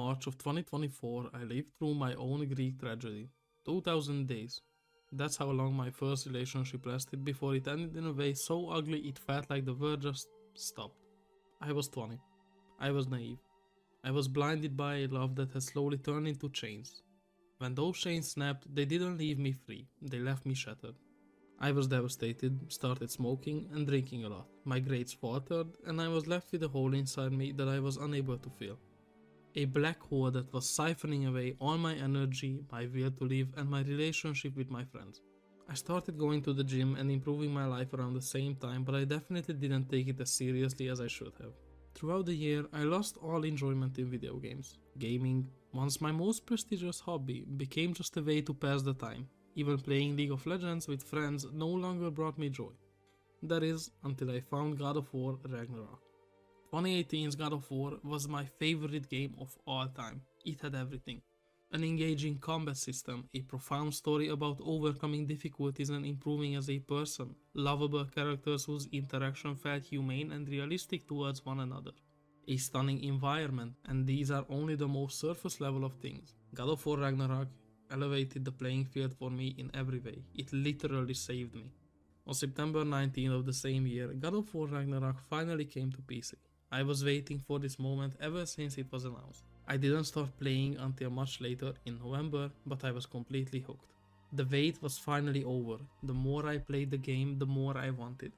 March of 2024, I lived through my own Greek tragedy. 2000 days. That's how long my first relationship lasted before it ended in a way so ugly it felt like the world just stopped. I was 20. I was naive. I was blinded by a love that had slowly turned into chains. When those chains snapped, they didn't leave me free, they left me shattered. I was devastated, started smoking and drinking a lot. My grades faltered, and I was left with a hole inside me that I was unable to fill. A black hole that was siphoning away all my energy, my will to live, and my relationship with my friends. I started going to the gym and improving my life around the same time, but I definitely didn't take it as seriously as I should have. Throughout the year, I lost all enjoyment in video games. Gaming, once my most prestigious hobby, became just a way to pass the time. Even playing League of Legends with friends no longer brought me joy. That is, until I found God of War Ragnarok. 2018's God of War was my favorite game of all time. It had everything. An engaging combat system, a profound story about overcoming difficulties and improving as a person, lovable characters whose interaction felt humane and realistic towards one another, a stunning environment, and these are only the most surface level of things. God of War Ragnarok elevated the playing field for me in every way. It literally saved me. On September 19th of the same year, God of War Ragnarok finally came to PC. I was waiting for this moment ever since it was announced. I didn't start playing until much later in November, but I was completely hooked. The wait was finally over. The more I played the game, the more I wanted.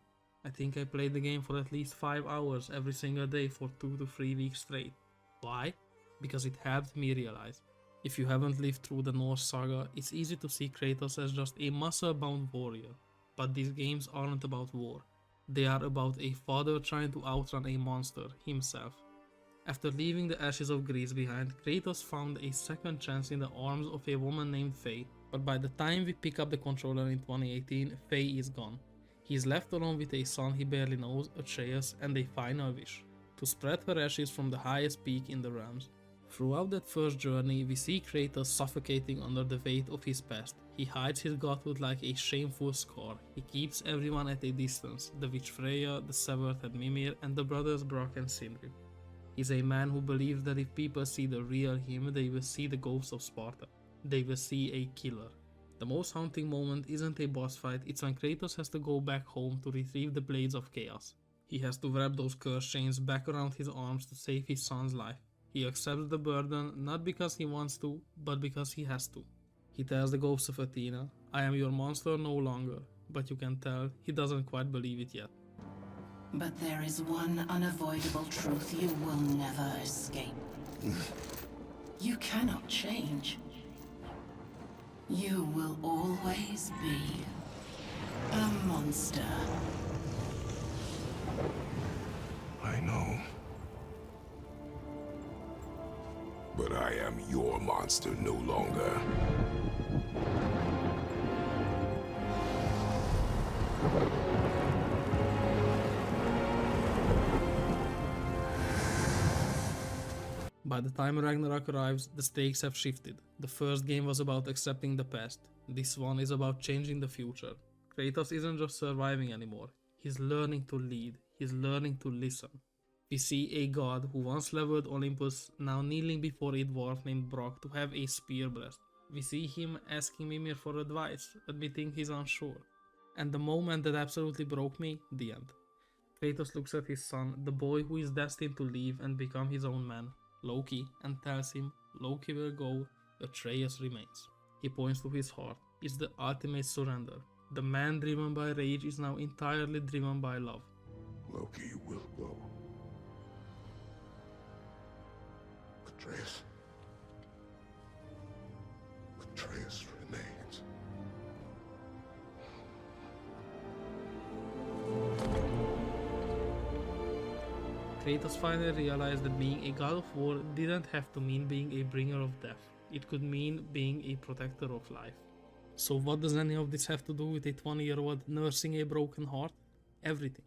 I think I played the game for at least 5 hours every single day for 2 to 3 weeks straight. Why? Because it helped me realize. If you haven't lived through the Norse saga, it's easy to see Kratos as just a muscle-bound warrior. But these games aren't about war. They are about a father trying to outrun a monster, himself. After leaving the ashes of Greece behind, Kratos found a second chance in the arms of a woman named Faye. But by the time we pick up the controller in 2018, Faye is gone. He is left alone with a son he barely knows, Atreus, and a final wish: to spread her ashes from the highest peak in the realms. Throughout that first journey, we see Kratos suffocating under the weight of his past. He hides his godhood like a shameful scar. He keeps everyone at a distance, the witch Freya, the severed head Mimir, and the brothers Brock and Sindri. He's a man who believes that if people see the real him, they will see the ghost of Sparta. They will see a killer. The most haunting moment isn't a boss fight, it's when Kratos has to go back home to retrieve the Blades of Chaos. He has to wrap those cursed chains back around his arms to save his son's life. He accepts the burden not because he wants to, but because he has to. He tells the ghost of Athena, "I am your monster no longer," but you can tell he doesn't quite believe it yet. But there is one unavoidable truth you will never escape. You cannot change. You will always be a monster. I know. But I am your monster no longer. By the time Ragnarok arrives, the stakes have shifted. The first game was about accepting the past. This one is about changing the future. Kratos isn't just surviving anymore. He's learning to lead. He's learning to listen. We see a god who once leveled Olympus, now kneeling before a dwarf named Brock to have a spear blessed. We see him asking Mimir for advice, admitting he's unsure. And the moment that absolutely broke me, the end. Kratos looks at his son, the boy who is destined to leave and become his own man, Loki, and tells him Loki will go, Atreus remains. He points to his heart. It's the ultimate surrender. The man driven by rage is now entirely driven by love. Loki will go. Atreus. Atreus remains. Kratos finally realized that being a god of war didn't have to mean being a bringer of death. It could mean being a protector of life. So what does any of this have to do with a 20-year-old nursing a broken heart? Everything.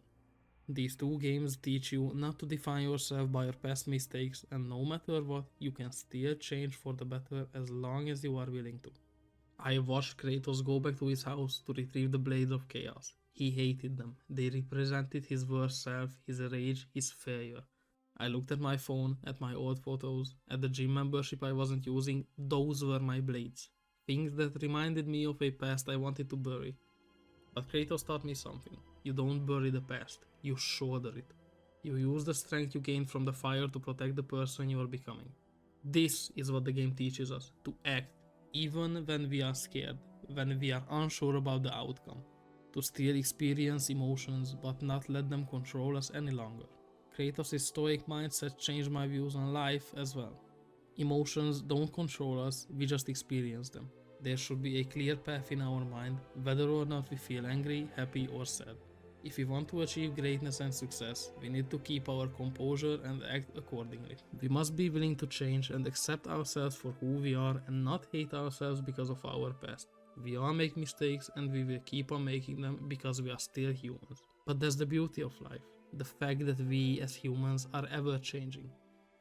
These two games teach you not to define yourself by your past mistakes, and no matter what, you can still change for the better as long as you are willing to. I watched Kratos go back to his house to retrieve the Blades of Chaos. He hated them. They represented his worst self, his rage, his failure. I looked at my phone, at my old photos, at the gym membership I wasn't using. Those were my blades. Things that reminded me of a past I wanted to bury. But Kratos taught me something. You don't bury the past, you shoulder it. You use the strength you gained from the fire to protect the person you are becoming. This is what the game teaches us, to act, even when we are scared, when we are unsure about the outcome. To still experience emotions, but not let them control us any longer. Kratos' stoic mindset changed my views on life as well. Emotions don't control us, we just experience them. There should be a clear path in our mind, whether or not we feel angry, happy or sad. If we want to achieve greatness and success, we need to keep our composure and act accordingly. We must be willing to change and accept ourselves for who we are and not hate ourselves because of our past. We all make mistakes and we will keep on making them because we are still humans. But that's the beauty of life, the fact that we as humans are ever changing.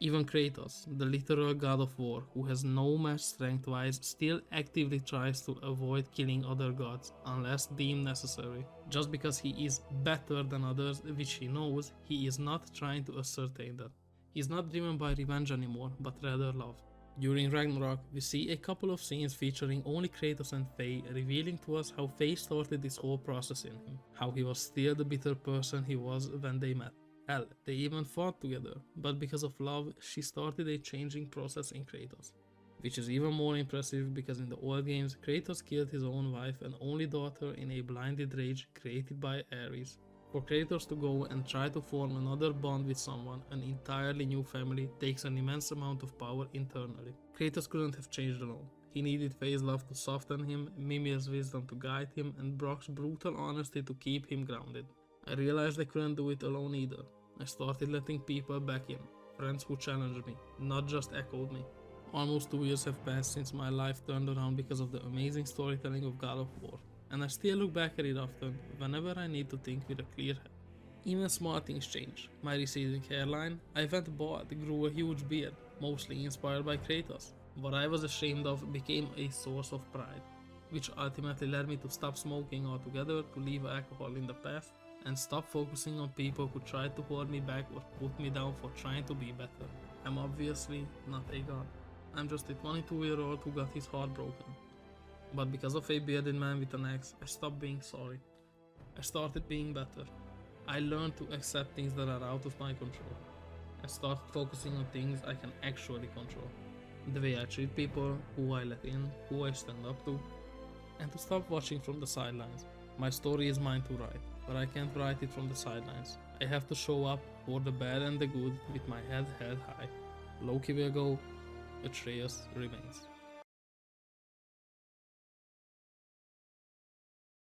Even Kratos, the literal god of war, who has no match strength-wise, still actively tries to avoid killing other gods unless deemed necessary. Just because he is better than others, which he knows, he is not trying to ascertain that. He is not driven by revenge anymore, but rather love. During Ragnarok, we see a couple of scenes featuring only Kratos and Faye, revealing to us how Faye started this whole process in him, how he was still the bitter person he was when they met. Hell, they even fought together, but because of love, she started a changing process in Kratos. Which is even more impressive because in the old games, Kratos killed his own wife and only daughter in a blinded rage created by Ares. For Kratos to go and try to form another bond with someone, an entirely new family, takes an immense amount of power internally. Kratos couldn't have changed alone. He needed Faye's love to soften him, Mimir's wisdom to guide him, and Brock's brutal honesty to keep him grounded. I realized I couldn't do it alone either. I started letting people back in, friends who challenged me, not just echoed me. Almost 2 years have passed since my life turned around because of the amazing storytelling of God of War, and I still look back at it often whenever I need to think with a clear head. Even small things change. My receding hairline, I went bald, grew a huge beard, mostly inspired by Kratos. What I was ashamed of became a source of pride, which ultimately led me to stop smoking altogether, to leave alcohol in the past, and stop focusing on people who tried to hold me back or put me down for trying to be better. I'm obviously not a god. I'm just a 22-year-old who got his heart broken. But because of a bearded man with an axe, I stopped being sorry. I started being better. I learned to accept things that are out of my control. I started focusing on things I can actually control. The way I treat people, who I let in, who I stand up to, and to stop watching from the sidelines. My story is mine to write, but I can't write it from the sidelines. I have to show up for the bad and the good with my head held high. Loki will go, Atreus remains.